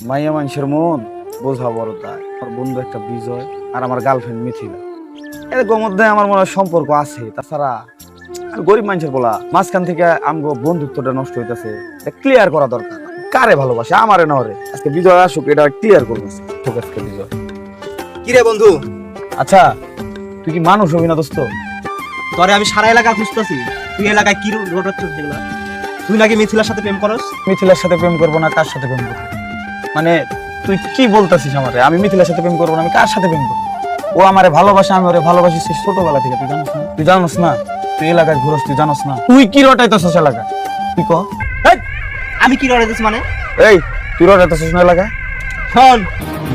মাইয়া মানুষের মন বোঝা বড় তাই। আমার বন্ধু একটা বিজয় আর আমার গার্লফ্রেন্ড মিথিলা, এদের মধ্যে আমার মনে হয় সম্পর্ক আছে। তাছাড়া আর গরিব মানুষের বলা মাঝখান থেকে আমগো বন্ধুত্বটা নষ্ট হইতেছে, ক্লিয়ার করা দরকার। কারে ভালোবাসে, আমারে না ওরে? আজকে বিজয় আসুক, এটা ক্লিয়ার করবো। ঠিক আছে বিজয়। কি রে বন্ধু, আচ্ছা তুই কি মানুষ হবি না দোস্ত? তোরে আমি সারা এলাকা খুঁজতেছি, তুই এলাকায় কি রোটাচ্ছিস দেখলা? তুই নাকি মিথিলার সাথে প্রেম করস? মিথিলার সাথে প্রেম করবো না, কার সাথে প্রেম করবো? মানে তুই কি বলতেছিস আমারে? আমি মিথিলার সাথে প্রেম করবো না, আমি কার সাথে প্রেম করবো? ও আমারে ভালোবাসে, আমি ওরে ভালোবাসি সেই ছোটবেলা থেকে। তুই জানোস না? তুই জানোস না? তুই এলাকায় ঘুরস, তুই জানোস না? তুই কি রটাইতেছিস এলাকা? তুই ক আমি কি রটাইতেছি মানে? এই তুই রটাইতেছিস না এলাকায়? শোন,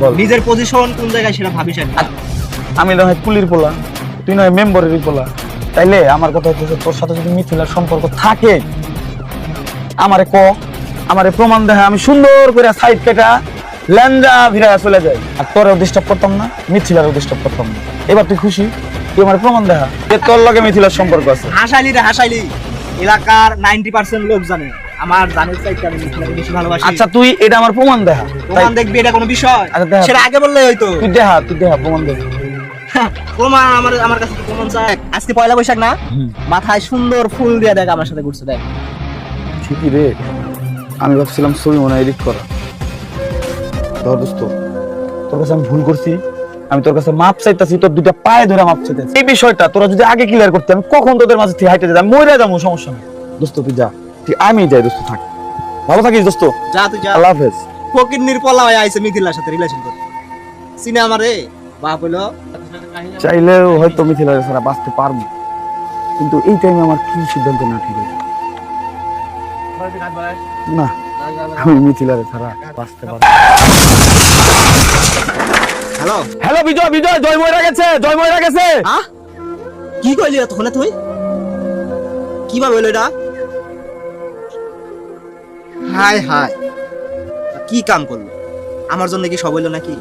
বল। নিজের পজিশন কোন জায়গায় সেটা ভাবিস একবার। আমি নয় কুলির পোলা, তুই নয় মেম্বারেরই পোলা, তাইলে আমার কথা হচ্ছে তোর সাথে যদি মিথিলার সম্পর্ক থাকে আমারে ক, আমারে প্রমাণ দেখা, আমি সুন্দর করে সাইড কেটা ল্যান্ডা ভিড়া চলে যাই, আর তোরেও ডিস্টার্ব করতাম না, মিথিলারও ডিস্টার্ব করতাম না। এবার তুই খুশি? তুই আমার প্রমাণ দেখা যে তোর লগে মিথিলার সম্পর্ক আছে। হাসাইলি রে হাসাইলি, এলাকার 90% লোক জানে আমার জানের চাইতে আমি মিথিলাকে বেশি ভালোবাসি। আচ্ছা তুই এটা আমার প্রমাণ দেখা। প্রমাণ দেখবি, এটা কোনো বিষয়? আচ্ছা দেখা, সেটা আগে বললেই হয়তো। তুই দেখা প্রমাণ দেখা। প্রমাণ আমার কাছে কি প্রমাণ চাই? আজকে পয়লা বৈশাখ না, মাথায় সুন্দর ফুল দিয়ে দেখ আমার সাথে ঘুরছে, দেখ। ঠিকই রে, আমি ভাবছিলাম ছবি মনে হয় এডিট করা। ধর দোস্ত, তোর কাছে আমি ভুল করছি, আমি তোর কাছে মাপ চাইতাছি, তোর দুইটা পায়ে ধরে মাপ চাইতাছি। এই বিষয়টা তোরা যদি আগে ক্লিয়ার করতে, আমি কখন তোদের মাঝে থেকে হাইটে যেতাম, মরে যাবো, সমস্যা নেই। দোস্ত তুই যা, ঠিক আমি যাই। দোস্ত থাক, ভালো থাকিস দোস্ত। যা তুই যা। আল্লাহ হাফেজ। ফকিন্নির পোলা হয়ে আইছে মিথিলার সাথে রিলেশন করতে। সিনে আমারে বাপ হইলো। চাইলেও হয়তো মিথিলা ছাড়া বাঁচতে পারবো, কিন্তু এই টাইমে আমার কি সিদ্ধান্ত না ঠিক আছে না, আমি মিথিলারে ছাড়া বাঁচতে পারবো। হ্যালো হ্যালো বিজয়, বিজয় জয় ময়রা গেছে, জয় ময়রা গেছে। আহ, কি কইলি তখন তুই? কিভাবে হইলো এটা? হাই হাই, কি কাম করলো? আমার জন্য কি সব হইলো নাকি?